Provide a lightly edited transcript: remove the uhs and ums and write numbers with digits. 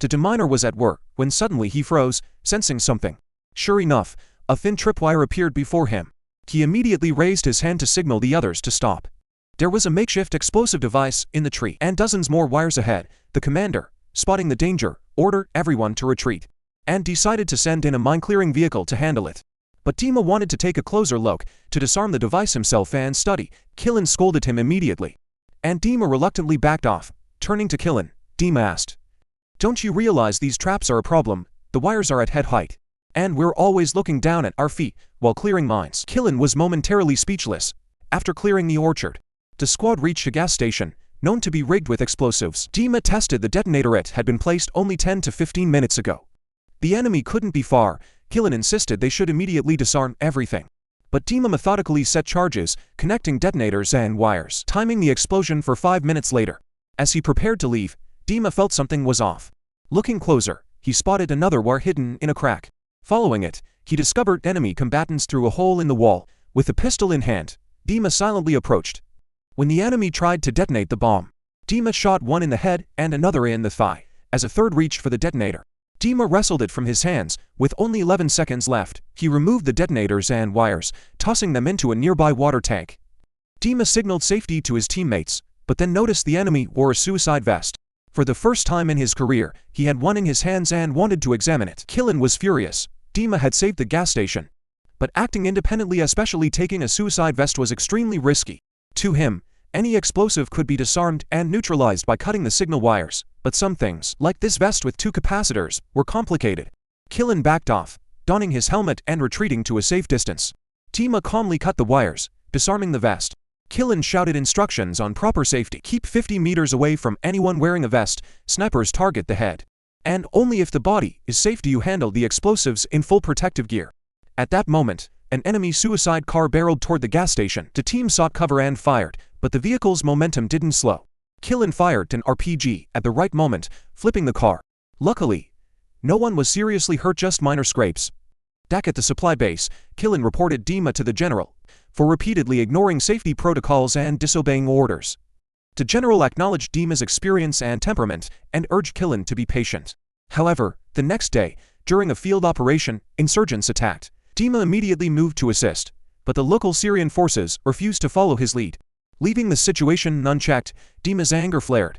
The Deminer was at work when suddenly he froze, sensing something. Sure enough, a thin tripwire appeared before him. He immediately raised his hand to signal the others to stop. There was a makeshift explosive device in the tree and dozens more wires ahead. The commander, spotting the danger, ordered everyone to retreat and decided to send in a mine-clearing vehicle to handle it. But Dima wanted to take a closer look to disarm the device himself and study. Killen scolded him immediately, and Dima reluctantly backed off. Turning to Killen, Dima asked, "Don't you realize these traps are a problem? The wires are at head height, and we're always looking down at our feet while clearing mines." Killen was momentarily speechless. After clearing the orchard, the squad reached a gas station, known to be rigged with explosives. Dima tested the detonator. It had been placed only 10 to 15 minutes ago. The enemy couldn't be far. Killen insisted they should immediately disarm everything. But Dima methodically set charges, connecting detonators and wires, timing the explosion for 5 minutes later. As he prepared to leave, Dima felt something was off. Looking closer, he spotted another wire hidden in a crack. Following it, he discovered enemy combatants through a hole in the wall. With a pistol in hand, Dima silently approached. When the enemy tried to detonate the bomb, Dima shot one in the head and another in the thigh. As a third reached for the detonator, Dima wrestled it from his hands. With only 11 seconds left, he removed the detonators and wires, tossing them into a nearby water tank. Dima signaled safety to his teammates, but then noticed the enemy wore a suicide vest. For the first time in his career, he had one in his hands and wanted to examine it. Killen was furious. Dima had saved the gas station, but acting independently, especially taking a suicide vest, was extremely risky. To him, any explosive could be disarmed and neutralized by cutting the signal wires, but some things, like this vest with 2 capacitors, were complicated. Killen backed off, donning his helmet and retreating to a safe distance. Dima calmly cut the wires, disarming the vest. Killen shouted instructions on proper safety. Keep 50 meters away from anyone wearing a vest. Snipers target the head, and only if the body is safe do you handle the explosives in full protective gear. At that moment, an enemy suicide car barreled toward the gas station. The team sought cover and fired, but the vehicle's momentum didn't slow. Killen fired an RPG at the right moment, flipping the car. Luckily, no one was seriously hurt, just minor scrapes. Back at the supply base, Killen reported Dima to the general for repeatedly ignoring safety protocols and disobeying orders. The general acknowledged Dima's experience and temperament and urged Killen to be patient. However, the next day, during a field operation, insurgents attacked. Dima immediately moved to assist, but the local Syrian forces refused to follow his lead. Leaving the situation unchecked, Dima's anger flared.